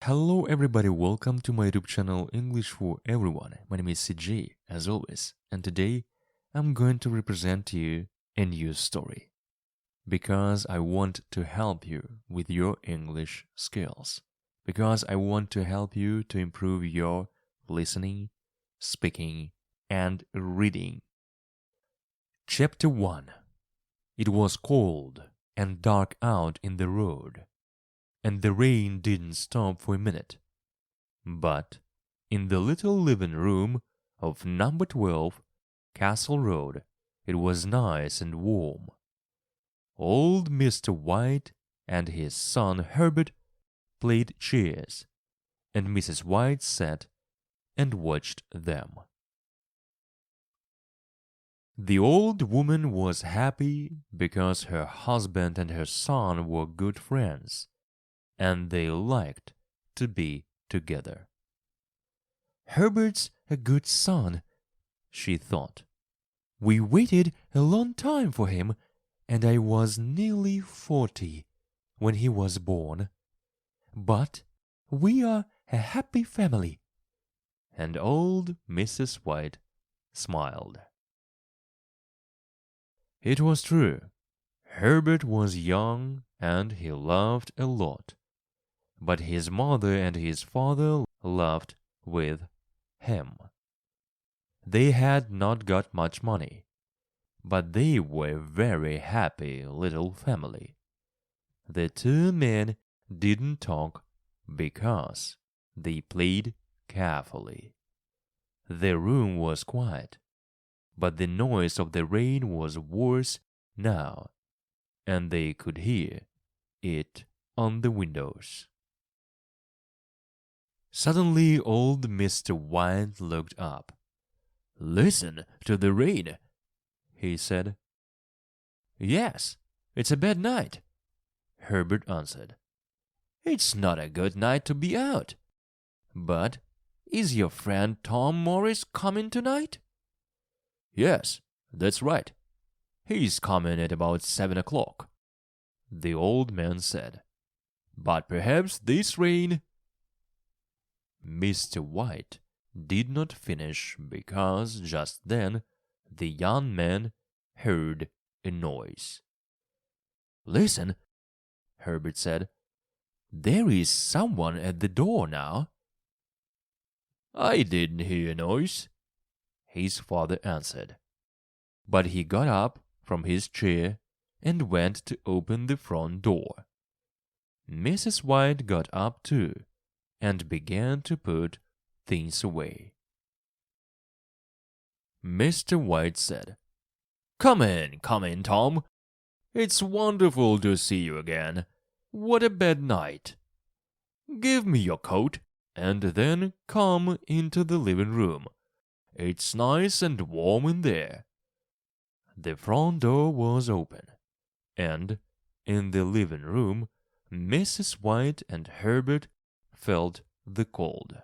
Hello everybody, welcome to my YouTube channel English for Everyone. My name is CJ, as always, and today I'm going to represent to you a new story because I want to help you with your English skills, because I want to help you to improve your listening, speaking, and reading. Chapter 1. It was cold and dark out in the road, and the rain didn't stop for a minute. But in the little living room of number 12, Castle Road, it was nice and warm. Old Mr. White and his son Herbert played chess, and Mrs. White sat and watched them. The old woman was happy because her husband and her son were good friends, and they liked to be together. "Herbert's a good son," she thought. "We waited a long time for him, and I was nearly 40 when he was born. But we are a happy family." And old Mrs. White smiled. It was true. Herbert was young and he loved a lot. But his mother and his father loved with him. They had not got much money, but they were a very happy little family. The two men didn't talk because they played carefully. The room was quiet, but the noise of the rain was worse now, and they could hear it on the windows. Suddenly old Mr. White looked up. "Listen to the rain," he said. "Yes, it's a bad night," Herbert answered. "It's not a good night to be out. But is your friend Tom Morris coming tonight?" "Yes, that's right. He's coming at about 7 o'clock," the old man said. "But perhaps this rain—" Mr. White did not finish because just then the young man heard a noise. "Listen," Herbert said. "There is someone at the door now." "I didn't hear a noise," his father answered. But he got up from his chair and went to open the front door. Mrs. White got up too and began to put things away. Mr. White said, come in, Tom. It's wonderful to see you again. What a bad night. Give me your coat and then come into the living room. It's nice and warm in there." The front door was open, and in the living room Mrs. White and Herbert felt the cold.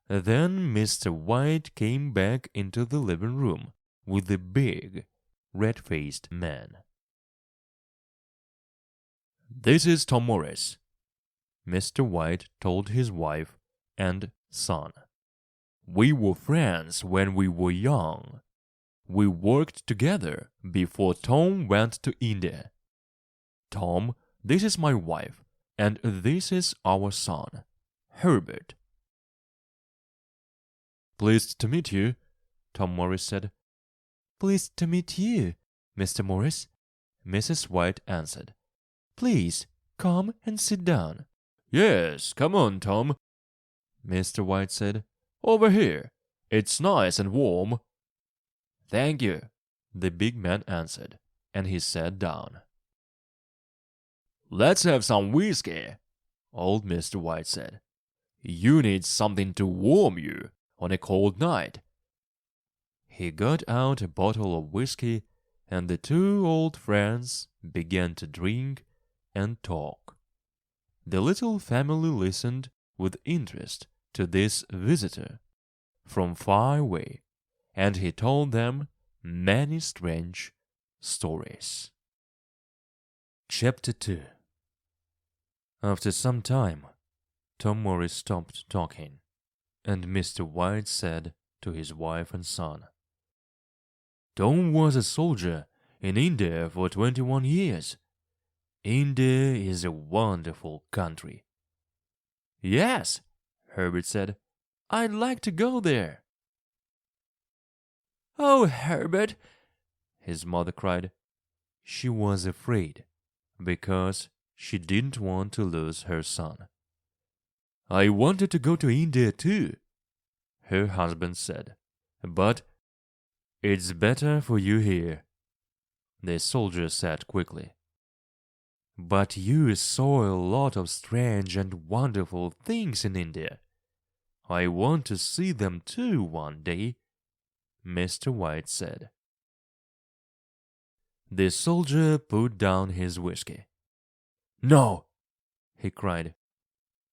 Then Mr. White came back into the living room with the big, red-faced man. "This is Tom Morris," Mr. White told his wife and son. "We were friends when we were young. We worked together before Tom went to India. Tom, this is my wife, and this is our son, Herbert." "Pleased to meet you," Tom Morris said. "Pleased to meet you, Mr. Morris," Mrs. White answered. "Please come and sit down." "Yes, come on, Tom," Mr. White said. "Over here. It's nice and warm." "Thank you," the big man answered, and he sat down. "Let's have some whiskey," old Mr. White said. "You need something to warm you on a cold night." He got out a bottle of whiskey, and the two old friends began to drink and talk. The little family listened with interest to this visitor from far away, and he told them many strange stories. Chapter 2. After some time, Tom Morris stopped talking, and Mr. White said to his wife and son, "Tom was a soldier in India for 21 years. India is a wonderful country." "Yes," Herbert said, "I'd like to go there." "Oh, Herbert," his mother cried. She was afraid because she didn't want to lose her son. "I wanted to go to India too," her husband said, "but it's better for you here," the soldier said quickly. "But you saw a lot of strange and wonderful things in India. I want to see them too one day," Mr. White said. The soldier put down his whiskey. "No," he cried.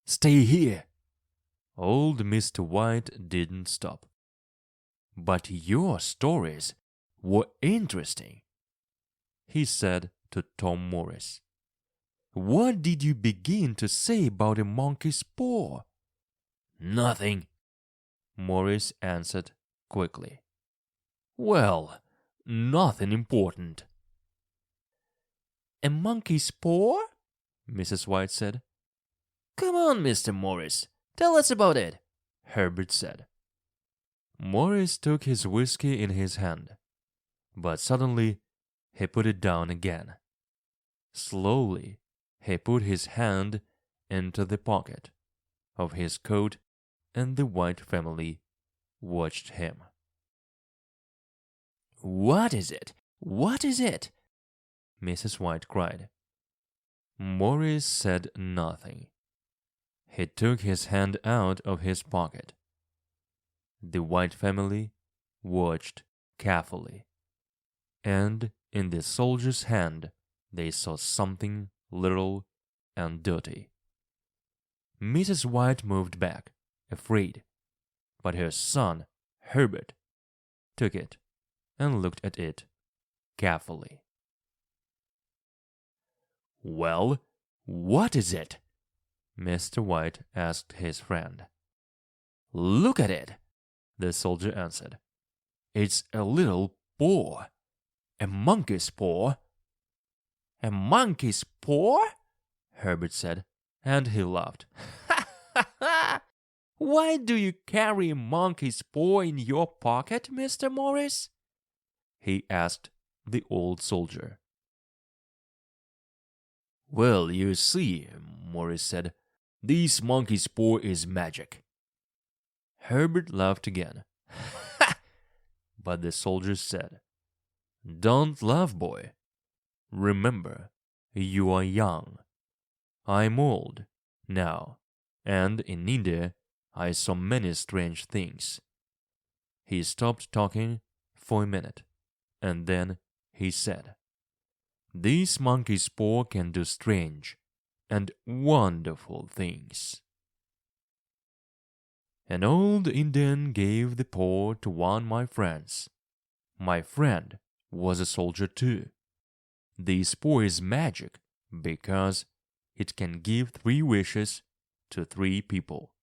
"Stay here." Old Mr. White didn't stop. "But your stories were interesting," he said to Tom Morris. "What did you begin to say about a monkey's paw?" "Nothing," Morris answered quickly. "Well, nothing important." "A monkey's paw?" Mrs. White said. "Come on, Mr. Morris, tell us about it," Herbert said. Morris took his whiskey in his hand, but suddenly he put it down again. Slowly, he put his hand into the pocket of his coat, and the White family watched him. "What is it? What is it?" Mrs. White cried. Morris said nothing. He took his hand out of his pocket. The White family watched carefully, and in the soldier's hand they saw something little and dirty. Mrs. White moved back, afraid, but her son, Herbert, took it and looked at it carefully. "Well, what is it?" Mr. White asked his friend. "Look at it," the soldier answered. "It's a little paw, a monkey's paw." "A monkey's paw?" Herbert said, and he laughed. "Ha ha ha! Why do you carry a monkey's paw in your pocket, Mr. Morris?" he asked the old soldier. "Well, you see," Morris said, "this monkey's paw is magic." Herbert laughed again. "Ha!" But the soldier said, "Don't laugh, boy. Remember, you are young. I'm old now, and in India I saw many strange things." He stopped talking for a minute, and then he said, "This monkey's paw can do strange and wonderful things." An old Indian gave the paw to one of my friends. My friend was a soldier too. This paw is magic because it can give 3 wishes to 3 people.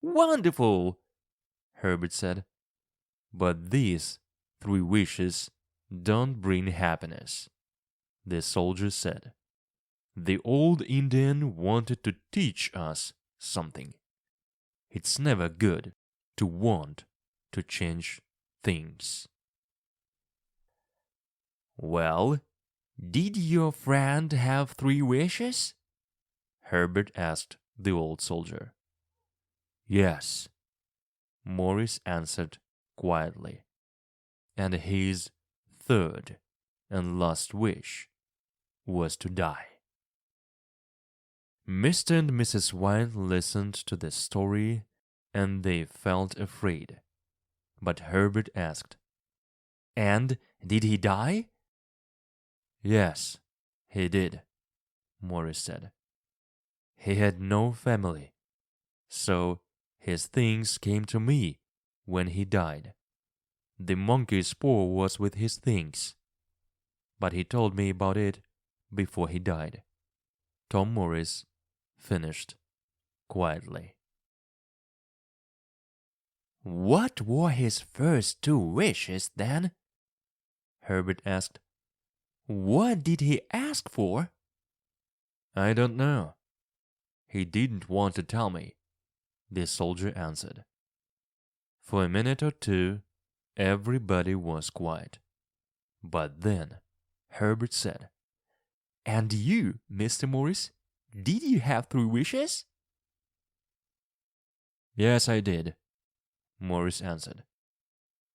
"Wonderful!" Herbert said. "But these 3 wishes don't bring happiness," the soldier said. "The old Indian wanted to teach us something. It's never good to want to change things." "Well, did your friend have 3 wishes?" Herbert asked the old soldier. "Yes," Morris answered quietly. "And his 3rd and last wish was to die." Mr. and Mrs. White listened to the story, and they felt afraid. But Herbert asked, "And did he die?" "Yes, he did," Morris said. "He had no family, so his things came to me when he died. The monkey's paw was with his things, but he told me about it before he died." Tom Morris finished quietly. "What were his first two wishes, then?" Herbert asked. "What did he ask for?" "I don't know. He didn't want to tell me," the soldier answered. For a minute or two, everybody was quiet. But then Herbert said, "And you, Mr. Morris, did you have three wishes?" "Yes, I did," Morris answered.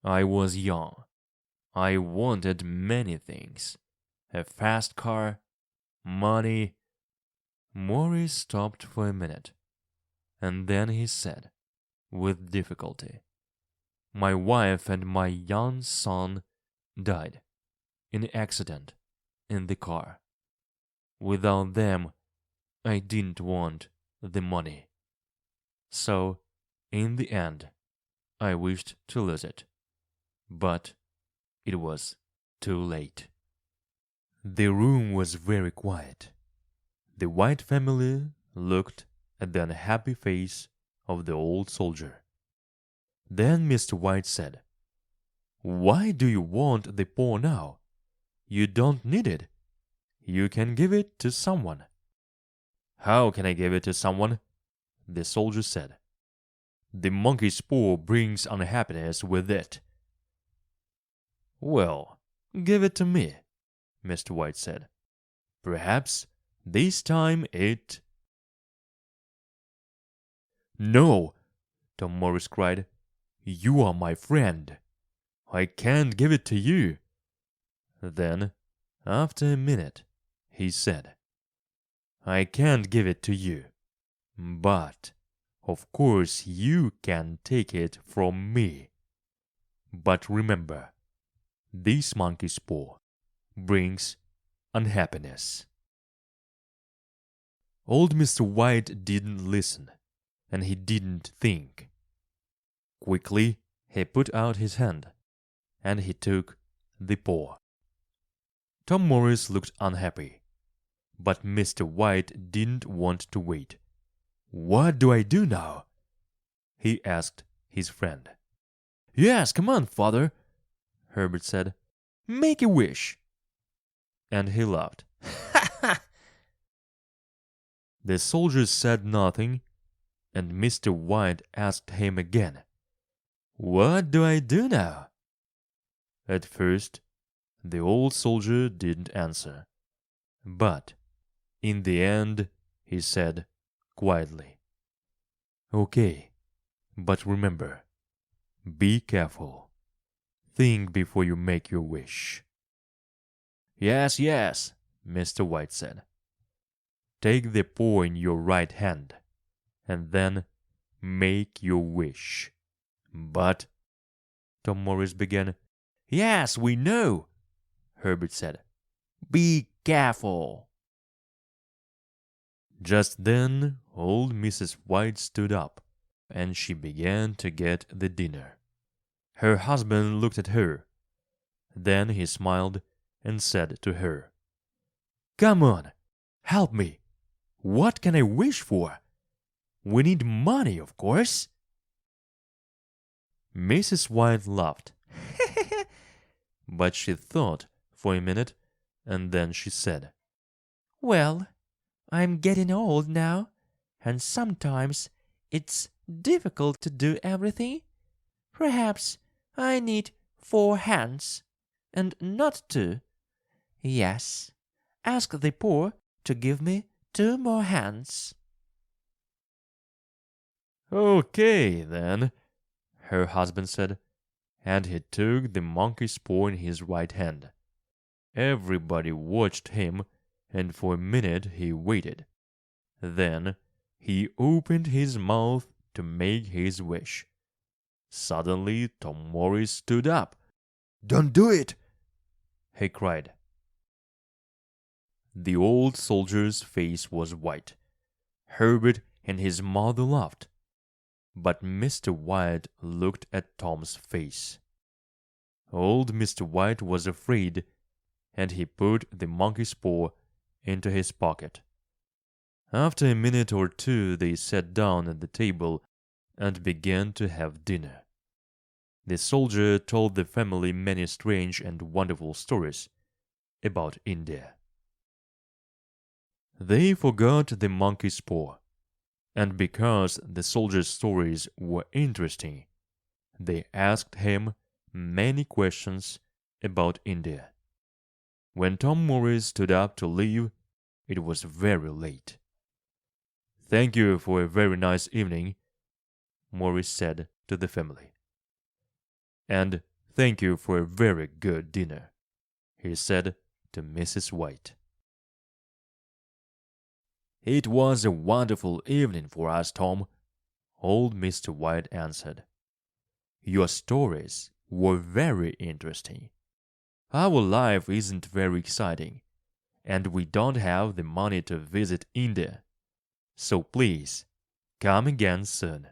"I was young. I wanted many things. A fast car, money." Morris stopped for a minute, and then he said, with difficulty, "My wife and my young son died in an accident in the car. Without them, I didn't want the money. So, in the end, I wished to lose it. But it was too late." The room was very quiet. The White family looked at the unhappy face of the old soldier. Then Mr. White said, "Why do you want the paw now? You don't need it. You can give it to someone." "How can I give it to someone?" the soldier said. "The monkey's paw brings unhappiness with it." "Well, give it to me," Mr. White said. "Perhaps this time it—" "No!" Tom Morris cried. "You are my friend. I can't give it to you." Then, after a minute, he said, "I can't give it to you, but of course you can take it from me. But remember, this monkey's paw brings unhappiness." Old Mr. White didn't listen, and he didn't think. Quickly, he put out his hand, and he took the paw. Tom Morris looked unhappy, but Mr. White didn't want to wait. "What do I do now?" he asked his friend. "Yes, come on, father," Herbert said. "Make a wish." And he laughed. The soldier said nothing, and Mr. White asked him again, "What do I do now?" At first, the old soldier didn't answer, but in the end he said quietly, "Okay, but remember, be careful. Think before you make your wish." "Yes, yes," Mr. White said. "Take the paw in your right hand, and then make your wish." "But—" Tom Morris began. "Yes, we know," Herbert said. "Be careful." Just then old Mrs. White stood up, and she began to get the dinner. Her husband looked at her. Then he smiled and said to her, "Come on, help me. What can I wish for? We need money, of course." Mrs. White laughed. But she thought for a minute, and then she said, "Well, I'm getting old now, and sometimes it's difficult to do everything. Perhaps I need 4 hands, and not 2. Yes, ask the poor to give me 2 more hands." "Okay, then," her husband said, and he took the monkey's paw in his right hand. Everybody watched him, and for a minute he waited. Then he opened his mouth to make his wish. Suddenly Tom Morris stood up. "Don't do it!" he cried. The old soldier's face was white. Herbert and his mother laughed. But Mr. White looked at Tom's face. Old Mr. White was afraid, and he put the monkey's paw into his pocket. After a minute or two, they sat down at the table and began to have dinner. The soldier told the family many strange and wonderful stories about India. They forgot the monkey's paw, and because the soldier's stories were interesting, they asked him many questions about India. When Tom Morris stood up to leave, it was very late. "Thank you for a very nice evening," Morris said to the family. "And thank you for a very good dinner," he said to Mrs. White. "It was a wonderful evening for us, Tom," old Mr. White answered. "Your stories were very interesting. Our life isn't very exciting, and we don't have the money to visit India. So please, come again soon.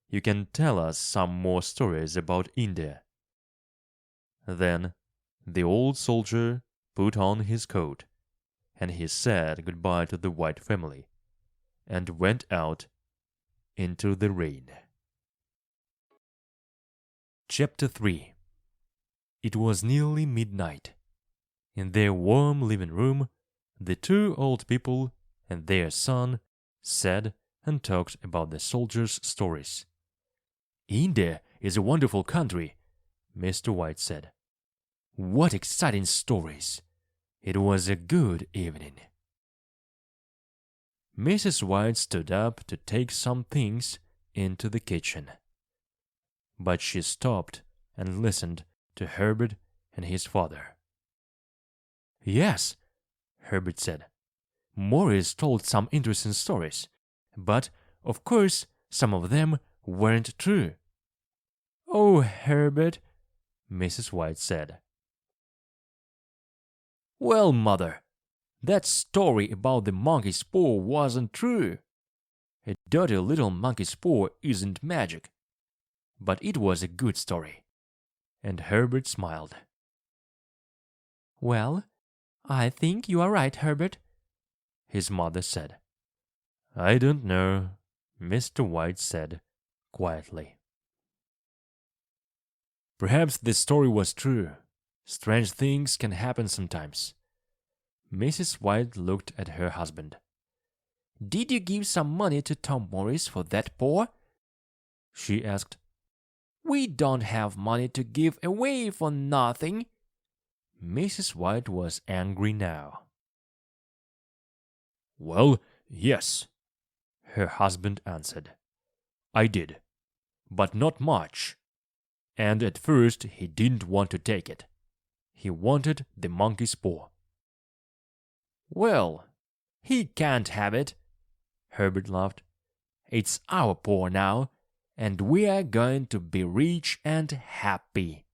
You can tell us some more stories about India." Then the old soldier put on his coat, and he said goodbye to the White family, and went out into the rain. Chapter 3. It was nearly midnight. In their warm living room, the two old people and their son sat and talked about the soldiers' stories. "India is a wonderful country," Mr. White said. "What exciting stories! It was a good evening." Mrs. White stood up to take some things into the kitchen. But she stopped and listened to Herbert and his father. "Yes," Herbert said, "Morris told some interesting stories, but, of course, some of them weren't true." "Oh, Herbert," Mrs. White said. "Well, Mother, that story about the monkey's paw wasn't true. A dirty little monkey's paw isn't magic. But it was a good story." And Herbert smiled. "Well, I think you are right, Herbert," his mother said. "I don't know," Mr. White said quietly. "Perhaps the story was true. Strange things can happen sometimes." Mrs. White looked at her husband. "Did you give some money to Tom Morris for that paw?" she asked. "We don't have money to give away for nothing." Mrs. White was angry now. "Well, yes," her husband answered. "I did, but not much. And at first he didn't want to take it. He wanted the monkey's paw." "Well, he can't have it," Herbert laughed. "It's our paw now, and we are going to be rich and happy.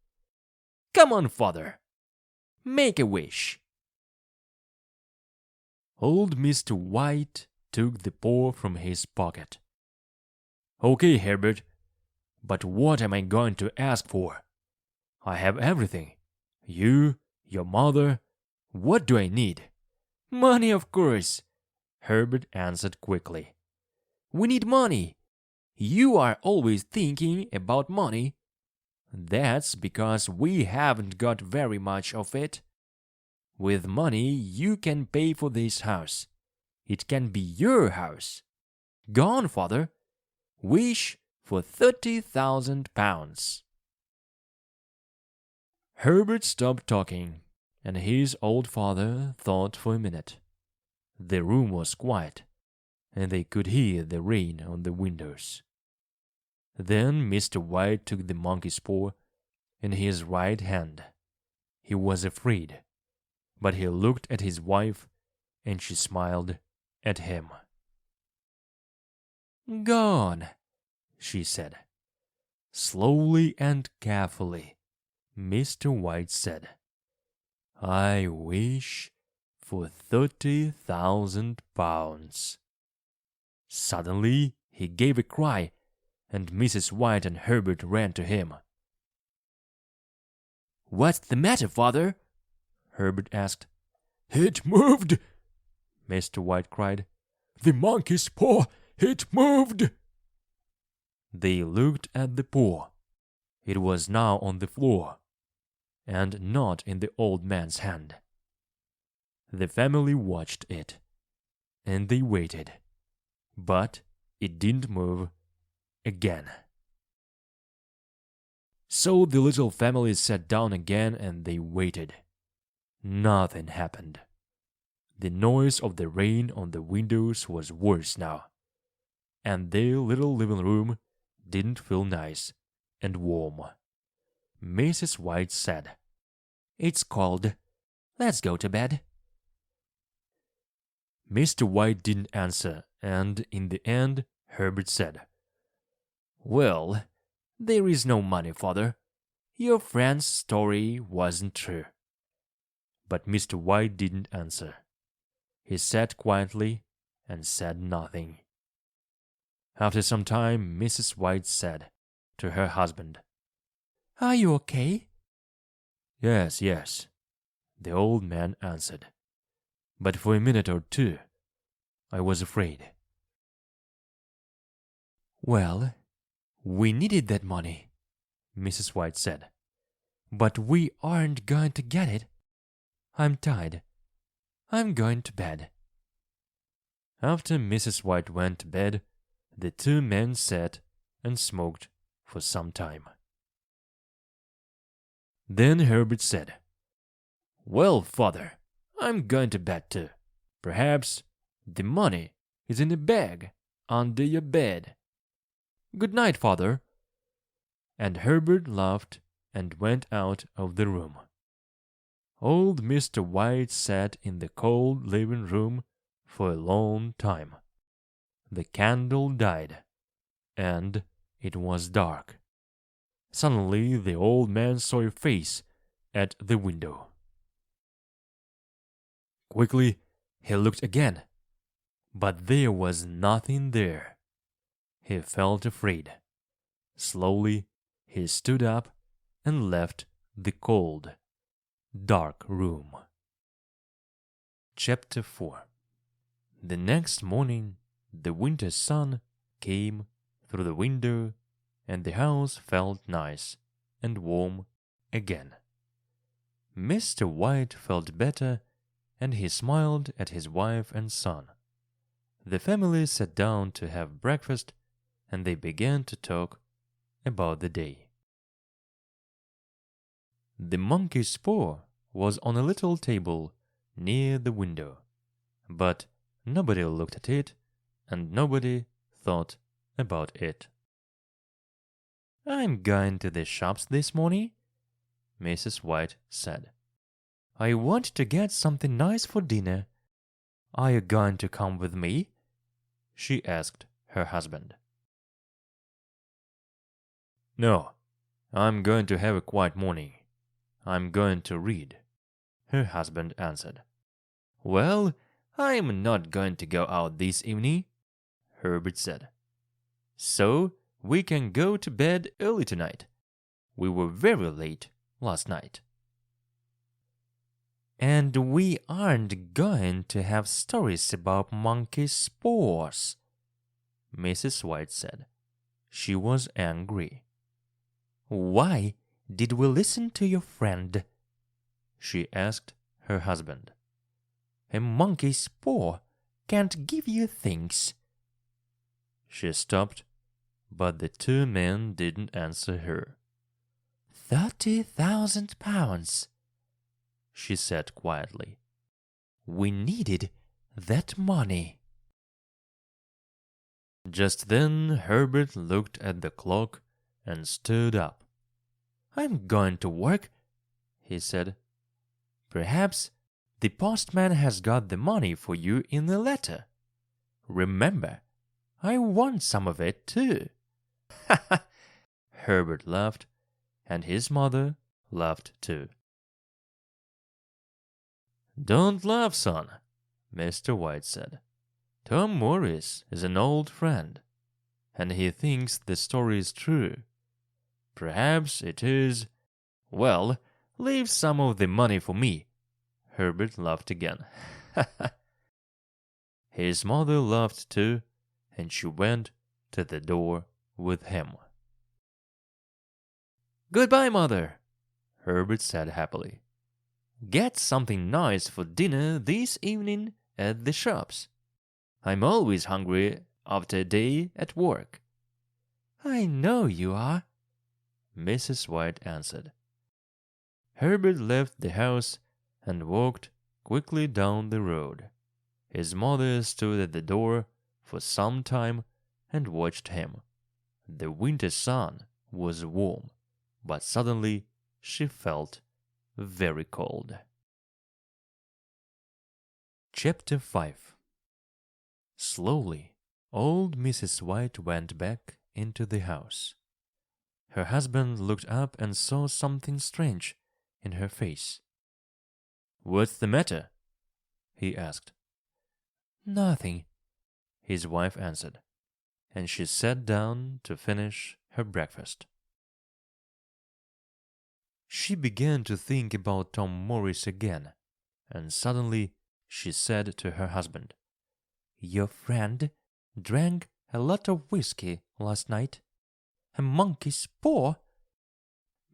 Come on, Father. Make a wish." Old Mr. White took the paw from his pocket. "Okay, Herbert, but what am I going to ask for? I have everything. You, your mother. What do I need?" "Money, of course," Herbert answered quickly. "We need money. You are always thinking about money. That's because we haven't got very much of it. With money, you can pay for this house. It can be your house. Go on, Father. Wish for £30,000. Herbert stopped talking, and his old father thought for a minute. The room was quiet, and they could hear the rain on the windows. Then Mr. White took the monkey's paw in his right hand. He was afraid, but he looked at his wife, and she smiled at him. "Go on," she said. Slowly and carefully, Mr. White said, "I wish for £30,000. Suddenly he gave a cry, and Mrs. White and Herbert ran to him. "What's the matter, Father?" Herbert asked. "It moved!" Mr. White cried. The monkey's paw, it moved! They looked at the paw. It was now on the floor, and not in the old man's hand. The family watched it, and they waited, but it didn't move again. So the little family sat down again and they waited. Nothing happened. The noise of the rain on the windows was worse now, and their little living room didn't feel nice and warm. Mrs. White said, "It's cold. Let's go to bed." Mr. White didn't answer, and in the end, Herbert said, "Well, there is no money, Father. Your friend's story wasn't true." But Mr. White didn't answer. He sat quietly and said nothing. After some time, Mrs. White said to her husband, "Are you okay?" "Yes, yes," the old man answered. "But for a minute or two, I was afraid." "Well, we needed that money," Mrs. White said. "But we aren't going to get it. I'm tired. I'm going to bed." After Mrs. White went to bed, the two men sat and smoked for some time. Then Herbert said, "Well, Father, I'm going to bed too. Perhaps the money is in a bag under your bed. Good night, Father." And Herbert laughed and went out of the room. Old Mr. White sat in the cold living room for a long time. The candle died, and it was dark. Suddenly the old man saw a face at the window. Quickly he looked again, but there was nothing there. He felt afraid. Slowly he stood up and left the cold, dark room. Chapter 4. The next morning, the winter sun came through the window, and the house felt nice and warm again. Mr. White felt better, and he smiled at his wife and son. The family sat down to have breakfast, and they began to talk about the day. The monkey's paw was on a little table near the window, but nobody looked at it, and nobody thought about it. "I'm going to the shops this morning," Mrs. White said. "I want to get something nice for dinner. Are you going to come with me?" she asked her husband. "No, I'm going to have a quiet morning. I'm going to read," her husband answered. "Well, I'm not going to go out this evening," Herbert said. "So we can go to bed early tonight. We were very late last night." "And we aren't going to have stories about monkey's paws," Mrs. White said. She was angry. "Why did we listen to your friend?" she asked her husband. "A monkey's paw can't give you things." She stopped, but the two men didn't answer her. £30,000, she said quietly. "We needed that money." Just then Herbert looked at the clock and stood up. "I'm going to work," he said. "Perhaps the postman has got the money for you in the letter. Remember, I want some of it too." Herbert laughed, and his mother laughed too. "Don't laugh, son," Mr. White said. "Tom Morris is an old friend, and he thinks the story is true. Perhaps it is. Well, leave some of the money for me." Herbert laughed again. His mother laughed too, and she went to the door with him. "Goodbye, Mother," Herbert said happily. "Get something nice for dinner this evening at the shops. I'm always hungry after a day at work." "I know you are," Mrs. White answered. Herbert left the house and walked quickly down the road. His mother stood at the door for some time and watched him. The winter sun was warm, but suddenly she felt very cold. Chapter 5. Slowly, old Mrs. White went back into the house. Her husband looked up and saw something strange in her face. "What's the matter?" he asked. "Nothing," his wife answered, and she sat down to finish her breakfast. She began to think about Tom Morris again, and suddenly she said to her husband, "Your friend drank a lot of whiskey last night. A monkey's paw?"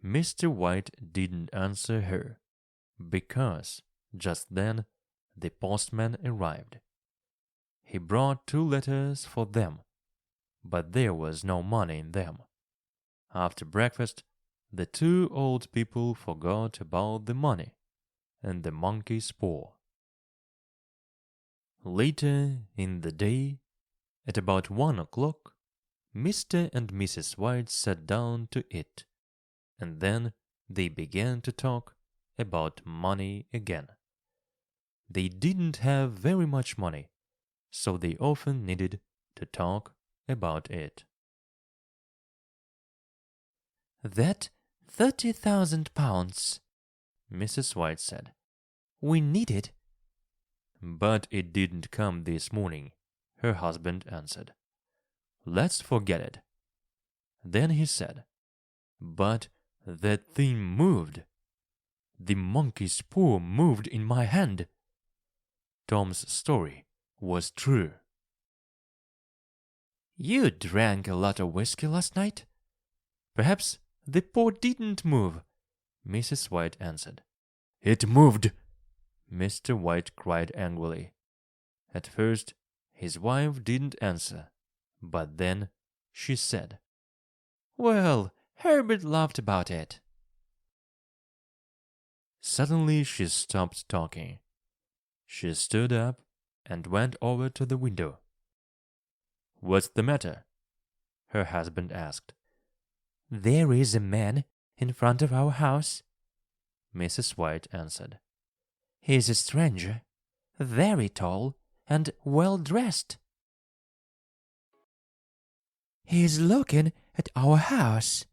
Mr. White didn't answer her, because just then the postman arrived. He brought 2 letters for them, but there was no money in them. After breakfast, the 2 old people forgot about the money and the monkey's paw. Later in the day, at about 1 o'clock, Mr. and Mrs. White sat down to eat, and then they began to talk about money again. They didn't have very much money, so they often needed to talk about it. "That 30,000 pounds, Mrs. White said. "We need it." "But it didn't come this morning," her husband answered. "Let's forget it." Then he said, "But that thing moved. The monkey's paw moved in my hand." Tom's story was true. "You drank a lot of whiskey last night. Perhaps the paw didn't move," Mrs. White answered. It moved, Mr. White cried angrily. At first, his wife didn't answer, but then she said, "Well, Herbert laughed about it." Suddenly she stopped talking. She stood up and went over to the window. "What's the matter?" her husband asked. "There is a man in front of our house," Mrs. White answered. "He's a stranger, very tall and well dressed. He's looking at our house.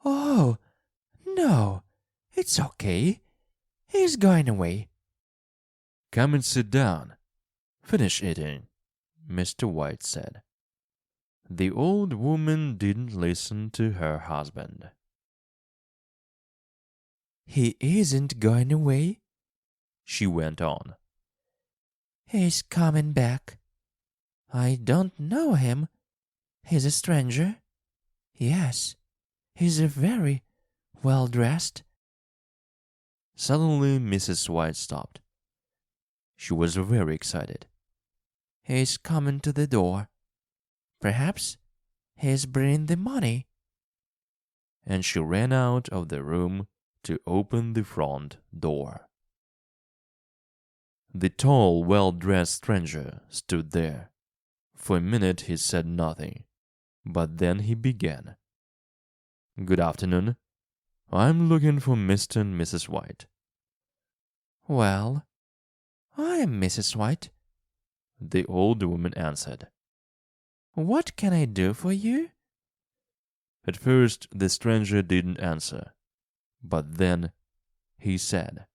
Oh, no, it's okay. He's going away." "Come and sit down. Finish eating," Mr. White said. The old woman didn't listen to her husband. "He isn't going away," she went on. "He's coming back. I don't know him. He's a stranger. Yes, he's very well dressed." Suddenly Mrs. White stopped. She was very excited. "He's coming to the door. Perhaps he's bringing the money." And she ran out of the room to open the front door. The tall, well-dressed stranger stood there. For a minute he said nothing, but then he began. "Good afternoon. I'm looking for Mr. and Mrs. White." "Well, I'm Mrs. White," the old woman answered. "What can I do for you?" At first the stranger didn't answer, but then he said,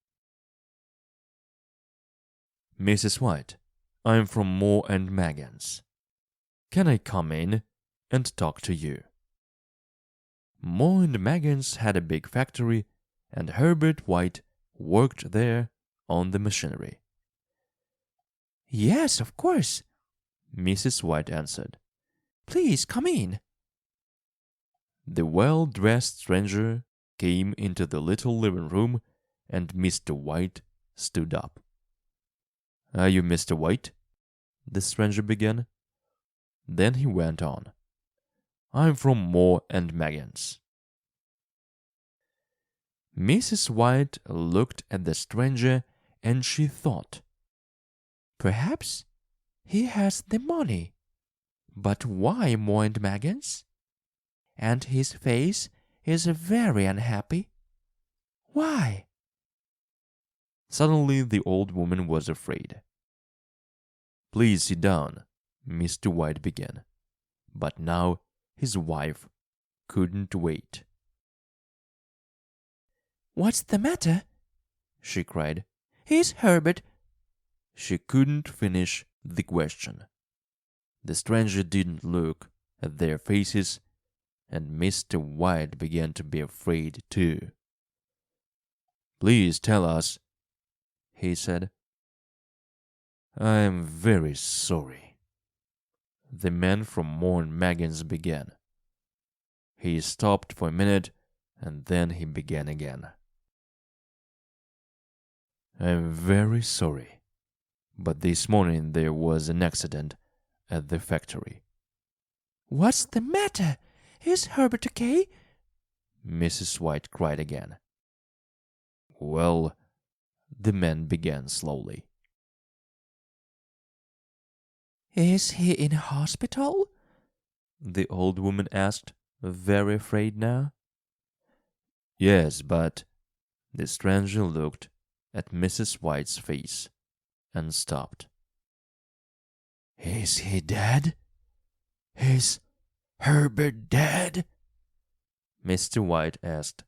"Mrs. White, I'm from Moore and Magan's. Can I come in and talk to you?" Moore and Magan's had a big factory, and Herbert White worked there on the machinery. Yes, of course. Mrs. White answered. Please come in. The well-dressed stranger came into the little living room, and Mr. White stood up. "Are you Mr. White?" the stranger began. Then he went on. "I'm from Moore and Megan's." Mrs. White looked at the stranger, and she thought, Perhaps he has the money. But why Moore and Megan's? And his face is very unhappy. Why? Suddenly the old woman was afraid. "Please sit down," Mr. White began. But now his wife couldn't wait. What's the matter? She cried. Is Herbert? She couldn't finish the question. The stranger didn't look at their faces, and Mr. White began to be afraid too. "Please tell us," he said. "I'm very sorry," the man from Moore and Megan's began. He stopped for a minute, and then he began again. "I'm very sorry, but this morning there was an accident at the factory." What's the matter? Is Herbert okay? Mrs. White cried again. "Well," the man began slowly. Is he in hospital? The old woman asked, very afraid now. "Yes, but—" The stranger looked at Mrs. White's face and stopped. Is he dead? Is Herbert dead? Mr. White asked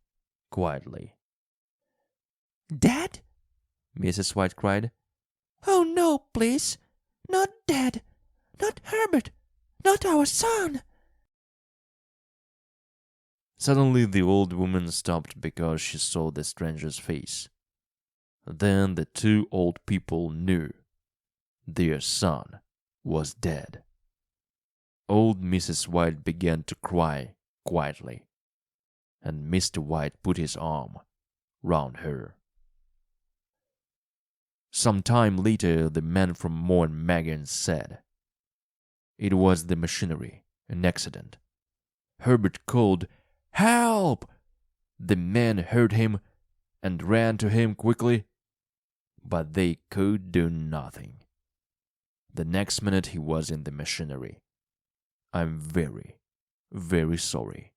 quietly. Dead? Mrs. White cried. Oh no, please. Not dead. Not Herbert. Not our son. Suddenly the old woman stopped because she saw the stranger's face. Then the two old people knew their son was dead. Old Mrs. White began to cry quietly, and Mr. White put his arm round her. Some time later the man from Moore and Megan said, "It was the machinery, an accident." Herbert called, "Help!" The men heard him and ran to him quickly, but they could do nothing. The next minute he was in the machinery. "I'm very, very sorry,"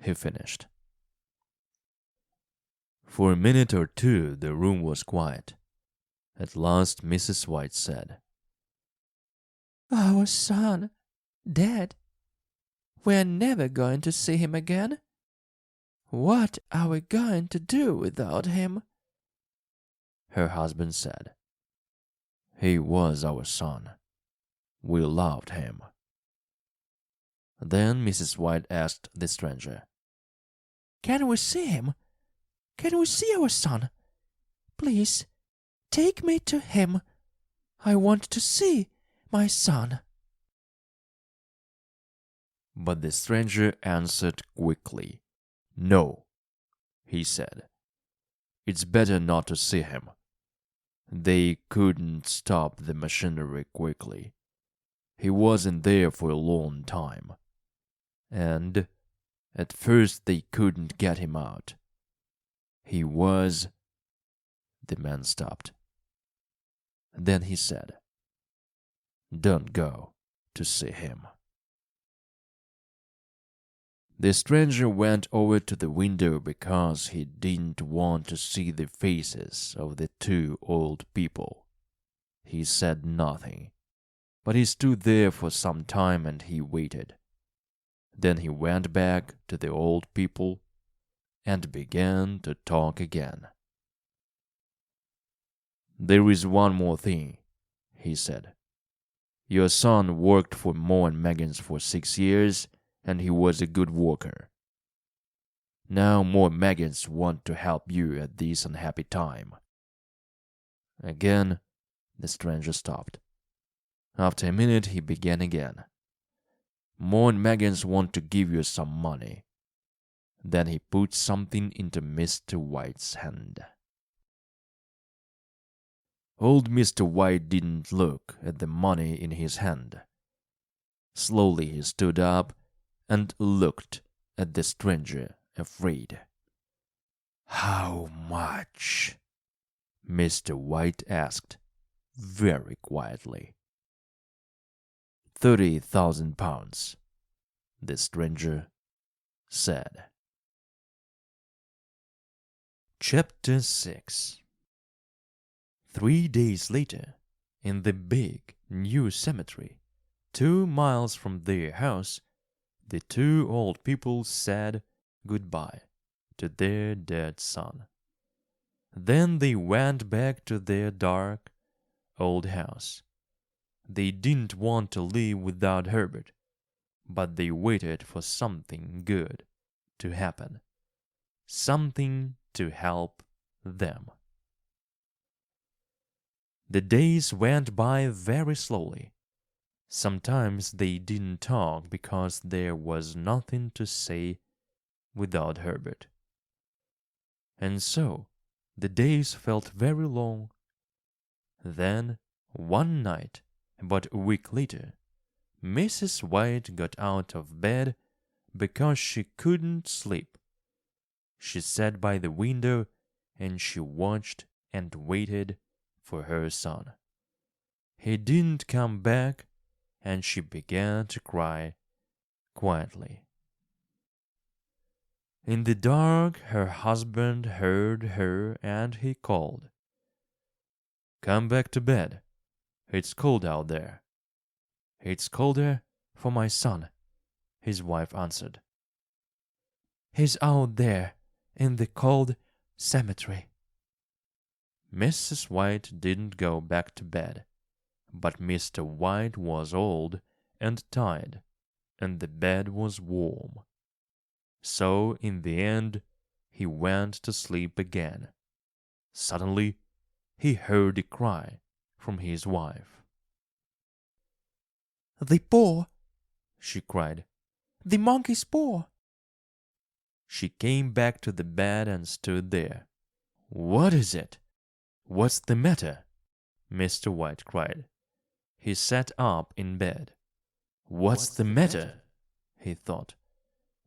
he finished. For a minute or two the room was quiet. At last Mrs. White said, Our son, dead. We're never going to see him again. What are we going to do without him? Her husband said, "He was our son. We loved him." Then Mrs. White asked the stranger, Can we see him? Can we see our son? Please, take me to him. I want to see my son. But the stranger answered quickly. "No," he said. "It's better not to see him. They couldn't stop the machinery quickly. He wasn't there for a long time. And at first they couldn't get him out. He was—" The man stopped. Then he said, "Don't go to see him." The stranger went over to the window because he didn't want to see the faces of the two old people. He said nothing, but he stood there for some time and he waited. Then he went back to the old people and began to talk again. "There is one more thing," he said. "Your son worked for Moore and Megan's for 6 years, and he was a good worker. Now Moore and Megan's want to help you at this unhappy time." Again, The stranger stopped. After a minute, he began again. "Mo and Meggins want to give you some money." Then he put something into Mr. White's hand. Old Mr. White didn't look at the money in his hand. Slowly he stood up and looked at the stranger, afraid. "How much?" Mr. White asked, very quietly. £30,000, the stranger said. Chapter 6. 3 days later, in the big new cemetery, 2 miles from their house, the 2 old people said goodbye to their dead son. Then they went back to their dark old house. They didn't want to leave without Herbert, but they waited for something good to happen, something to help them. The days went by very slowly. Sometimes they didn't talk because there was nothing to say without Herbert. And so the days felt very long. Then, one night, about a week later, Mrs. White got out of bed because she couldn't sleep. She sat by the window and she watched and waited for her son. He didn't come back, and she began to cry quietly. In the dark, her husband heard her and he called, "Come back to bed. It's cold out there." "It's colder for my son," his wife answered. "He's out there in the cold cemetery." Mrs. White didn't go back to bed, but Mr. White was old and tired, and the bed was warm. So in the end, he went to sleep again. Suddenly, he heard a cry from his wife. "The paw!" she cried. "The monkey's paw!" She came back to the bed and stood there. "What is it? What's the matter?" Mr. White cried. He sat up in bed. "What's the matter?" he thought.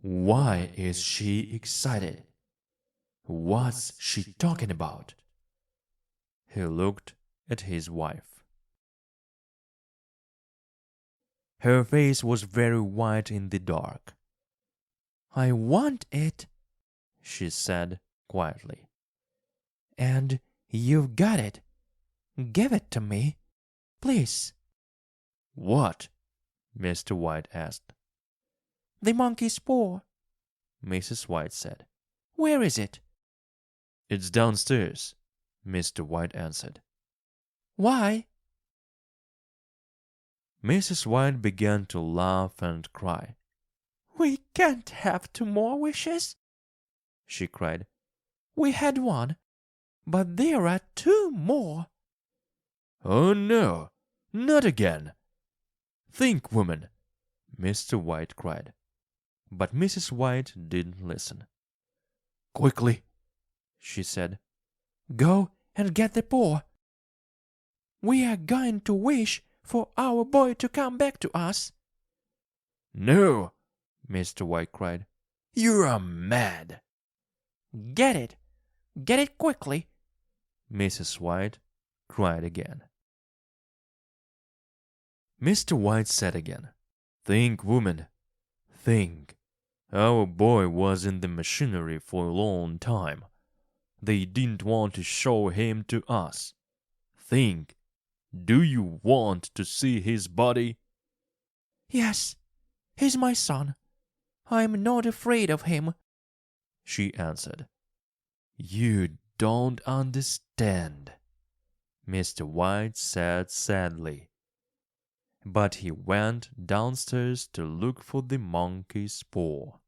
"Why is she excited? What's she talking about?" He looked at his wife. Her face was very white in the dark. "I want it," she said quietly. "And you've got it. Give it to me, please." "What?" Mr. White asked. "The monkey's paw," Mrs. White said. "Where is it?" "It's downstairs," Mr. White answered. "Why?" Mrs. White began to laugh and cry. "We can't have 2 more wishes," she cried. "We had 1, but there are 2 more." "Oh no, not again. Think, woman," Mr. White cried. But Mrs. White didn't listen. "Quickly," she said. "Go and get the paw. We are going to wish for our boy to come back to us." "No," Mr. White cried. "You are mad." "Get it. Get it quickly," Mrs. White cried again. Mr. White said again, "Think, woman, think. Our boy was in the machinery for a long time. They didn't want to show him to us. Think. Do you want to see his body?" "Yes, he's my son. I'm not afraid of him," she answered. "You don't understand," Mr. White said sadly. But he went downstairs to look for the monkey's paw.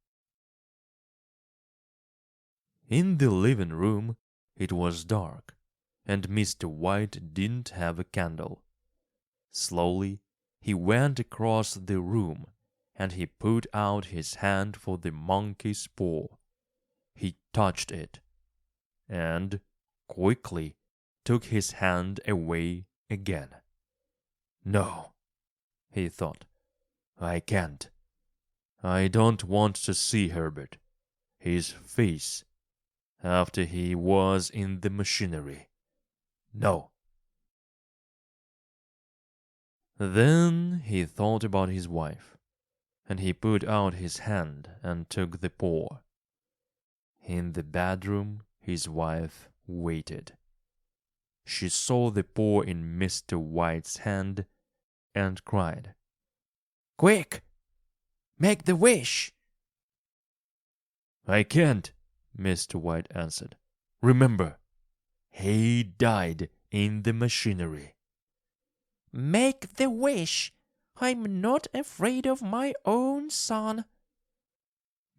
In the living room, it was dark. and Mr. White didn't have a candle. Slowly, he went across the room, and he put out his hand for the monkey's paw. He touched it, and quickly took his hand away again. No, he thought, I can't. I don't want to see Herbert, his face, after he was in the machinery. No. Then he thought about his wife, and he put out his hand and took the paw. In the bedroom, his wife waited. She saw the paw in Mr. White's hand and cried, "Quick! Make the wish!" I can't, Mr. White answered. Remember, he died in the machinery. Make the wish! I'm not afraid of my own son.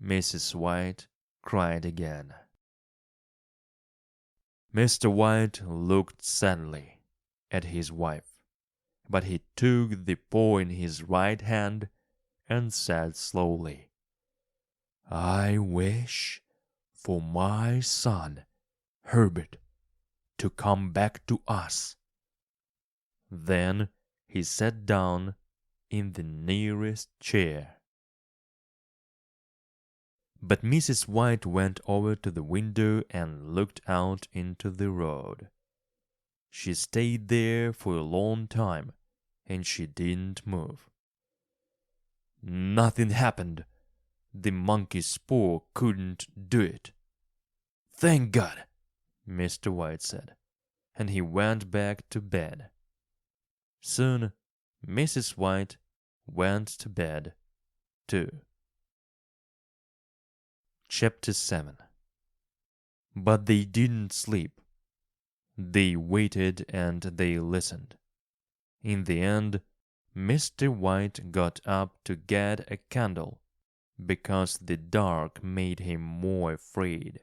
Mrs. White cried again. Mr. White looked sadly at his wife, but he took the paw in his right hand and said slowly, I wish for my son, Herbert, to come back to us. Then he sat down in the nearest chair. But Mrs. White went over to the window and looked out into the road. She stayed there for a long time, and she didn't move. Nothing happened. The monkey's paw couldn't do it. Thank God, Mr. White said, and he went back to bed. Soon, Mrs. White went to bed, too. Chapter 7. But they didn't sleep. They waited and they listened. In the end, Mr. White got up to get a candle because the dark made him more afraid.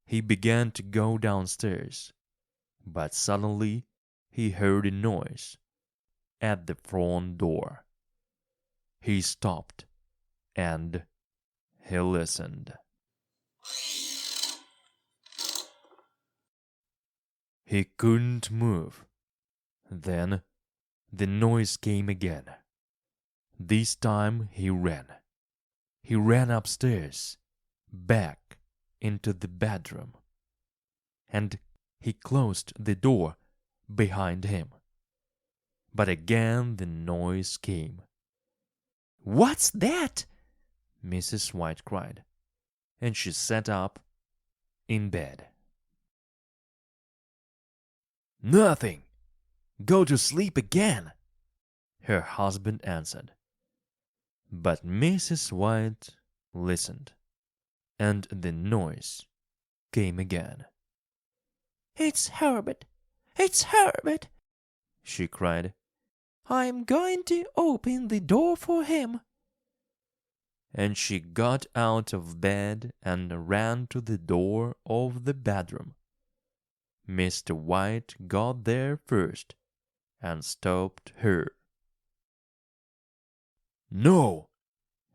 He began to go downstairs, but suddenly he heard a noise at the front door. He stopped and he listened. He couldn't move. Then the noise came again. This time he ran. He ran upstairs, back into the bedroom, and he closed the door behind him. But again the noise came. "What's that?" Mrs. White cried, and she sat up in bed. "Nothing. Go to sleep again," her husband answered. But Mrs. White listened, and the noise came again. "It's Herbert! It's Herbert!" she cried. "I'm going to open the door for him." And she got out of bed and ran to the door of the bedroom. Mr. White got there first and stopped her. "No!"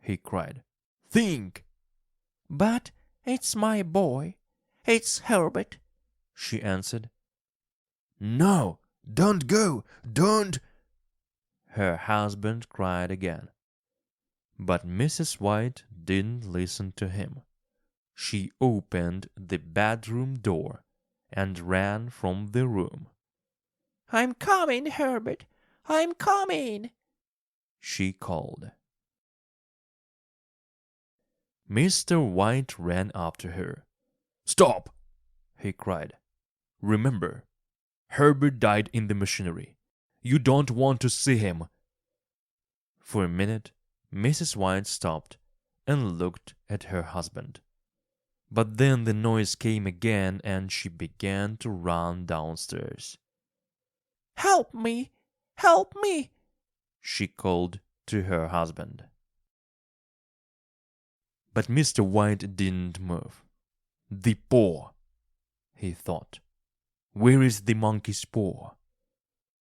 he cried. "Think!" "But it's my boy. It's Herbert," she answered. "No! Don't go! Don't!" her husband cried again. But Mrs. White didn't listen to him. She opened the bedroom door and ran from the room. "I'm coming, Herbert! I'm coming!" she called. Mr. White ran after her. "Stop!" he cried. "Remember, Herbert died in the machinery. You don't want to see him." For a minute, Mrs. White stopped and looked at her husband. But then the noise came again and she began to run downstairs. "Help me! Help me!" she called to her husband. But Mr. White didn't move. The paw, he thought. Where is the monkey's paw?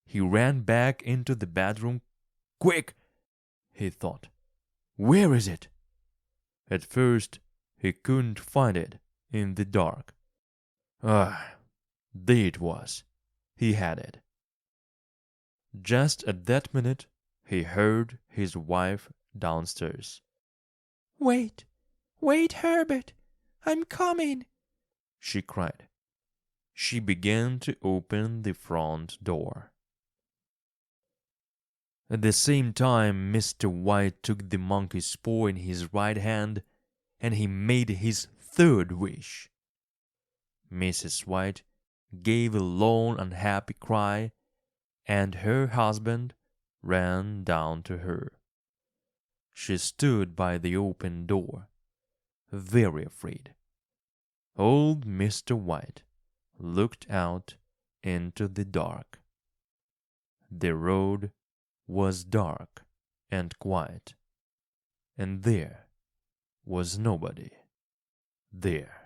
He ran back into the bedroom. Quick, he thought. Where is it? At first, he couldn't find it in the dark. Ah, there it was. He had it. Just at that minute, he heard his wife downstairs. Wait, wait, Herbert, I'm coming, she cried. She began to open the front door. At the same time, Mr. White took the monkey's paw in his right hand, and he made his third wish. Mrs. White gave a long, unhappy cry, and her husband ran down to her. She stood by the open door, very afraid. Old Mr. White looked out into the dark. The road was dark and quiet, and there was nobody there.